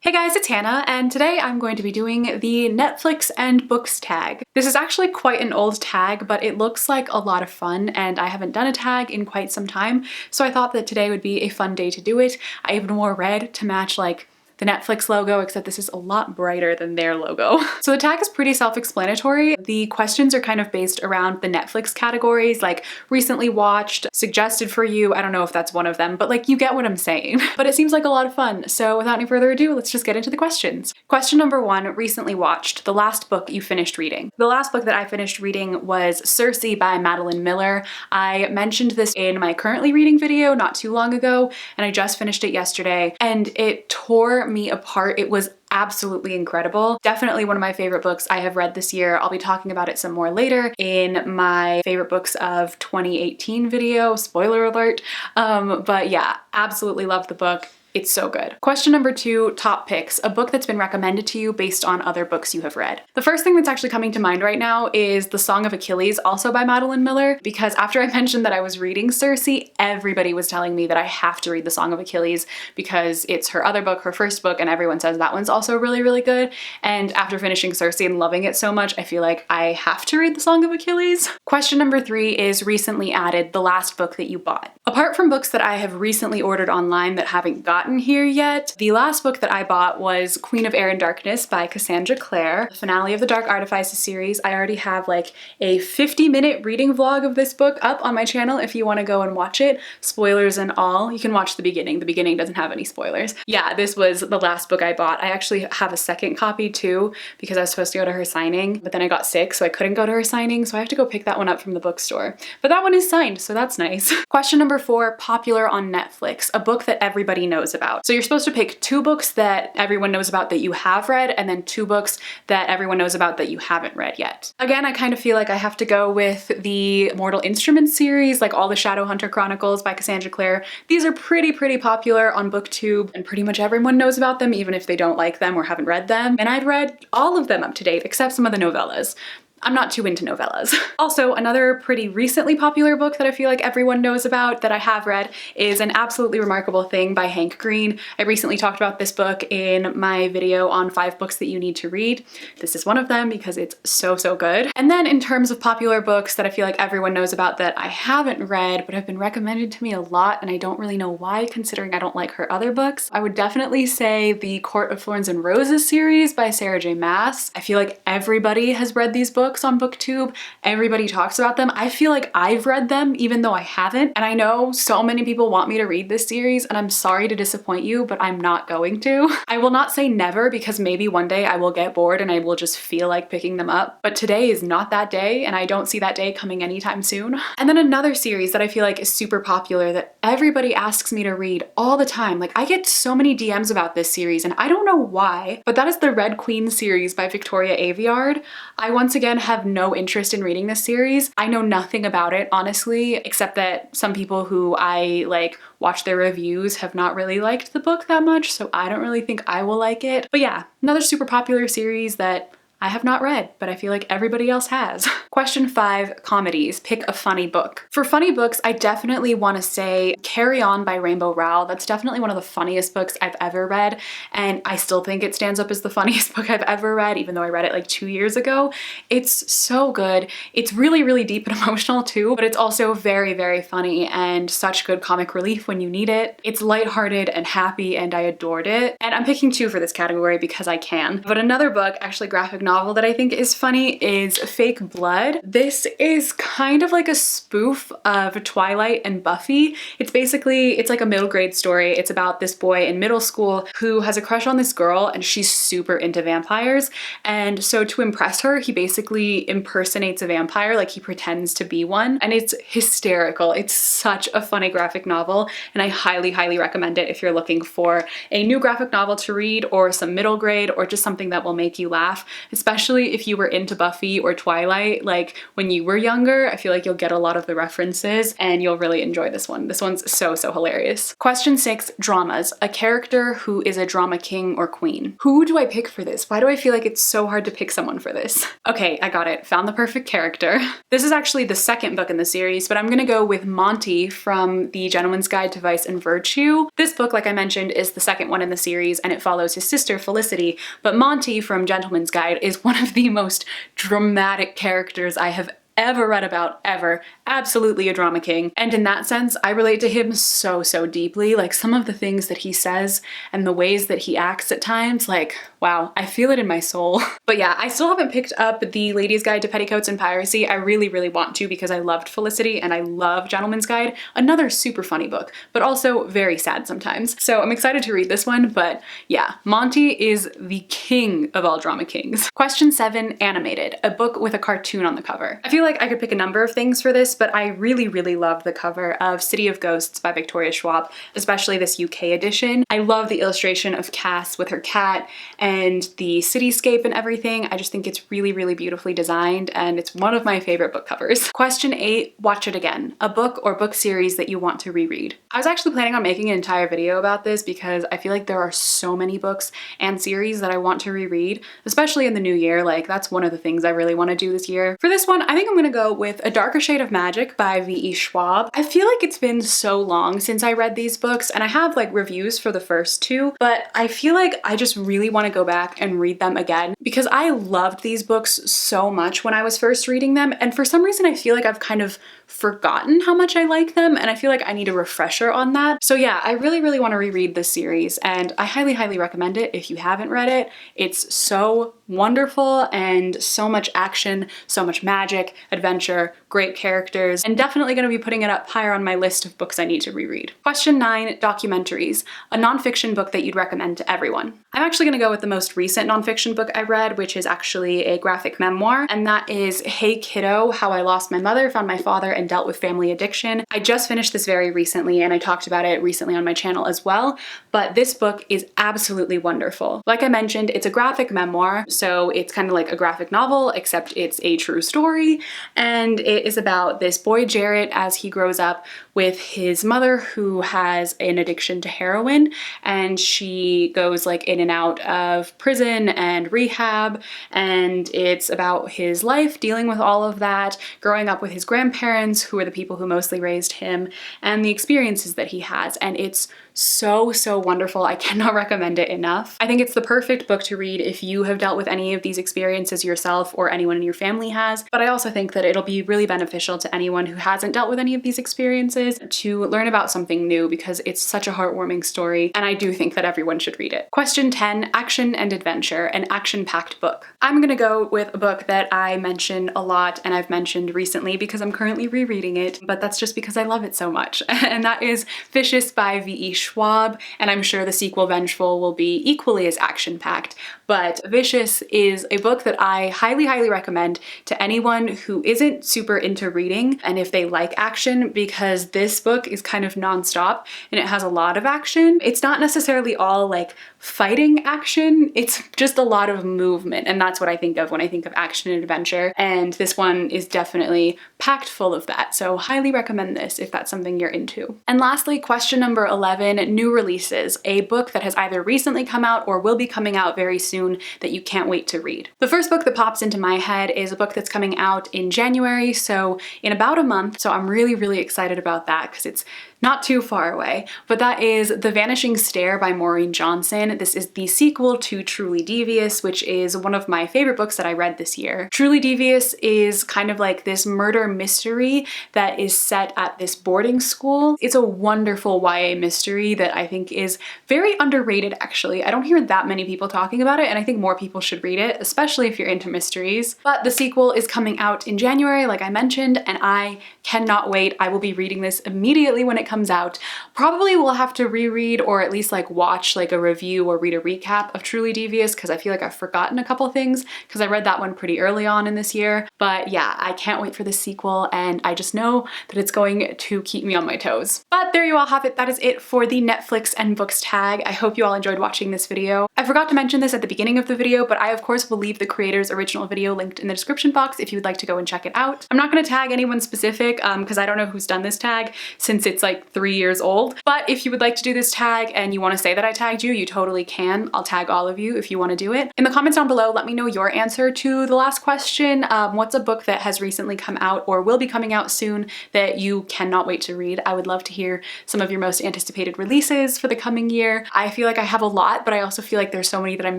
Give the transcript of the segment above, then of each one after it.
Hey guys, it's Hannah, and today I'm going to be doing the Netflix and books tag. This is actually quite an old tag, but it looks like a lot of fun, and I haven't done a tag in quite some time, so I thought that today would be a fun day to do it. I even wore red to match like the Netflix logo, except this is a lot brighter than their logo. So the tag is pretty self-explanatory. The questions are kind of based around the Netflix categories, like recently watched, suggested for you. I don't know if that's one of them, but like you get what I'm saying. But it seems like a lot of fun. So without any further ado, let's just get into the questions. Question number 1, recently watched, the last book you finished reading. The last book that I finished reading was Circe by Madeline Miller. I mentioned this in my currently reading video not too long ago, and I just finished it yesterday, and it tore me apart. It was absolutely incredible. Definitely one of my favorite books I have read this year. I'll be talking about it some more later in my favorite books of 2018 video, spoiler alert. But yeah, absolutely loved the book. It's so good. Question number 2, top picks, a book that's been recommended to you based on other books you have read. The first thing that's actually coming to mind right now is The Song of Achilles, also by Madeline Miller, because after I mentioned that I was reading Circe, everybody was telling me that I have to read The Song of Achilles because it's her other book, her first book, and everyone says that one's also really, really good. And after finishing Circe and loving it so much, I feel like I have to read The Song of Achilles. Question number 3 is recently added, the last book that you bought. Apart from books that I have recently ordered online that haven't gotten here yet, the last book that I bought was Queen of Air and Darkness by Cassandra Clare, the finale of the Dark Artifices series. I already have like a 50-minute reading vlog of this book up on my channel if you want to go and watch it, spoilers and all. You can watch the beginning. The beginning doesn't have any spoilers. Yeah, this was the last book I bought. I actually have a second copy too because I was supposed to go to her signing, but then I got sick so I couldn't go to her signing, so I have to go pick that one up from the bookstore. But that one is signed, so that's nice. Question number 4, popular on Netflix, a book that everybody knows about. So you're supposed to pick 2 books that everyone knows about that you have read, and then 2 books that everyone knows about that you haven't read yet. Again, I kind of feel like I have to go with the Mortal Instruments series, like all the Shadowhunter Chronicles by Cassandra Clare. These are pretty popular on BookTube, and pretty much everyone knows about them, even if they don't like them or haven't read them. And I've read all of them up to date, except some of the novellas. I'm not too into novellas. Also, another pretty recently popular book that I feel like everyone knows about that I have read is An Absolutely Remarkable Thing by Hank Green. I recently talked about this book in my video on 5 books that you need to read. This is one of them because it's so good. And then in terms of popular books that I feel like everyone knows about that I haven't read but have been recommended to me a lot, and I don't really know why considering I don't like her other books, I would definitely say the Court of Thorns and Roses series by Sarah J Maas. I feel like everybody has read these books on BookTube. Everybody talks about them. I feel like I've read them even though I haven't, and I know so many people want me to read this series, and I'm sorry to disappoint you, but I'm not going to. I will not say never because maybe one day I will get bored and I will just feel like picking them up, but today is not that day, and I don't see that day coming anytime soon. And then another series that I feel like is super popular that everybody asks me to read all the time. Like, I get so many DMs about this series and I don't know why, but that is the Red Queen series by Victoria Aveyard. I once again have no interest in reading this series. I know nothing about it, honestly, except that some people who I like watch their reviews have not really liked the book that much, so I don't really think I will like it. But yeah, another super popular series that I have not read, but I feel like everybody else has. Question 5, comedies. Pick a funny book. For funny books, I definitely want to say Carry On by Rainbow Rowell. That's definitely one of the funniest books I've ever read, and I still think it stands up as the funniest book I've ever read, even though I read it like 2 years ago. It's so good. It's really deep and emotional too, but it's also very funny and such good comic relief when you need it. It's lighthearted and happy, and I adored it. And I'm picking 2 for this category because I can. But another book, actually graphic novel, that I think is funny is Fake Blood. This is kind of like a spoof of Twilight and Buffy. It's like a middle grade story. It's about this boy in middle school who has a crush on this girl, and she's super into vampires. And so to impress her, he basically impersonates a vampire, like he pretends to be one. And it's hysterical. It's such a funny graphic novel, and I highly recommend it if you're looking for a new graphic novel to read, or some middle grade, or just something that will make you laugh. especially if you were into Buffy or Twilight, like when you were younger. I feel like you'll get a lot of the references and you'll really enjoy this one. This one's so hilarious. Question 6, dramas. A character who is a drama king or queen. Who do I pick for this? Why do I feel like it's so hard to pick someone for this? Okay, I got it. Found the perfect character. This is actually the second book in the series, but I'm gonna go with Monty from The Gentleman's Guide to Vice and Virtue. This book, like I mentioned, is the second one in the series and it follows his sister Felicity, but Monty from Gentleman's Guide is one of the most dramatic characters I have ever read about, ever. Absolutely a drama king. And in that sense, I relate to him so deeply. Like some of the things that he says and the ways that he acts at times, like, wow, I feel it in my soul. But yeah, I still haven't picked up The Lady's Guide to Petticoats and Piracy. I really want to because I loved Felicity and I love Gentleman's Guide. Another super funny book, but also very sad sometimes. So I'm excited to read this one, but yeah, Monty is the king of all drama kings. Question 7, animated. A book with a cartoon on the cover. I feel like I could pick a number of things for this, but I really love the cover of City of Ghosts by Victoria Schwab, especially this UK edition. I love the illustration of Cass with her cat and the cityscape and everything. I just think it's really beautifully designed and it's one of my favorite book covers. Question 8, watch it again. A book or book series that you want to reread. I was actually planning on making an entire video about this because I feel like there are so many books and series that I want to reread, especially in the new year. Like that's one of the things I really want to do this year. For this one, I think I'm gonna go with A Darker Shade of Magic by V.E. Schwab. I feel like it's been so long since I read these books and I have like reviews for the first two, but I feel like I just really want to go back and read them again because I loved these books so much when I was first reading them, and for some reason I feel like I've kind of forgotten how much I like them and I feel like I need a refresher on that. So yeah, I really want to reread this series and I highly recommend it if you haven't read it. It's so wonderful and so much action, so much magic, adventure, great characters, and definitely going to be putting it up higher on my list of books I need to reread. Question 9, documentaries. A nonfiction book that you'd recommend to everyone. I'm actually going to go with the most recent nonfiction book I read, which is actually a graphic memoir, and that is Hey Kiddo, How I Lost My Mother, Found My Father, and Dealt with Family Addiction. I just finished this very recently and I talked about it recently on my channel as well, but this book is absolutely wonderful. Like I mentioned, it's a graphic memoir, so it's kind of like a graphic novel, except it's a true story, and it is about this boy Jarrett as he grows up with his mother who has an addiction to heroin, and she goes like in and out of prison and rehab, and it's about his life dealing with all of that, growing up with his grandparents who are the people who mostly raised him, and the experiences that he has, and it's so wonderful. I cannot recommend it enough. I think it's the perfect book to read if you have dealt with any of these experiences yourself or anyone in your family has, but I also think that it'll be really beneficial to anyone who hasn't dealt with any of these experiences to learn about something new because it's such a heartwarming story and I do think that everyone should read it. Question 10, action and adventure, an action-packed book. I'm gonna go with a book that I mention a lot and I've mentioned recently because I'm currently rereading it, but that's just because I love it so much, and that is Vicious by V.E. Schwab, and I'm sure the sequel Vengeful will be equally as action-packed, but Vicious is a book that I highly recommend to anyone who isn't super into reading and if they like action, because this book is kind of non-stop and it has a lot of action. It's not necessarily all like fighting action, it's just a lot of movement, and that's what I think of when I think of action and adventure, and this one is definitely packed full of that, so highly recommend this if that's something you're into. And lastly, question number 11, new releases, a book that has either recently come out or will be coming out very soon that you can't wait to read. The first book that pops into my head is a book that's coming out in January, so in about a month, so I'm really excited about that because it's not too far away, but that is The Vanishing Stair by Maureen Johnson. This is the sequel to Truly Devious, which is one of my favorite books that I read this year. Truly Devious is kind of like this murder mystery that is set at this boarding school. It's a wonderful YA mystery that I think is very underrated actually. I don't hear that many people talking about it and I think more people should read it, especially if you're into mysteries. But the sequel is coming out in January, like I mentioned, and I cannot wait. I will be reading this immediately when it it comes out. Probably will have to reread or at least like watch like a review or read a recap of Truly Devious because I feel like I've forgotten a couple things because I read that one pretty early on in this year. But yeah, I can't wait for the sequel and I just know that it's going to keep me on my toes. But there you all have it. That is it for the Netflix and books tag. I hope you all enjoyed watching this video. I forgot to mention this at the beginning of the video, but I of course will leave the creator's original video linked in the description box if you would like to go and check it out. I'm not going to tag anyone specific because I don't know who's done this tag since it's like 3 years old. But if you would like to do this tag and you want to say that I tagged you, you totally can. I'll tag all of you if you want to do it. In the comments down below, let me know your answer to the last question. What's a book that has recently come out or will be coming out soon that you cannot wait to read? I would love to hear some of your most anticipated releases for the coming year. I feel like I have a lot, but I also feel like there's so many that I'm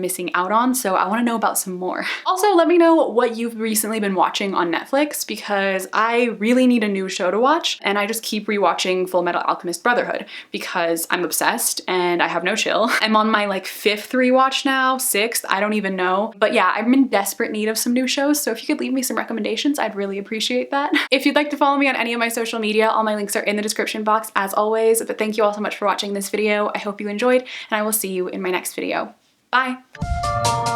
missing out on, so I want to know about some more. Also, let me know what you've recently been watching on Netflix because I really need a new show to watch and I just keep rewatching Full Metal Alchemist Brotherhood because I'm obsessed and I have no chill. I'm on my like 5th rewatch now, 6th, I don't even know. But yeah, I'm in desperate need of some new shows, so if you could leave me some recommendations, I'd really appreciate that. If you'd like to follow me on any of my social media, all my links are in the description box as always. But thank you all so much for watching this video. I hope you enjoyed and I will see you in my next video. Bye!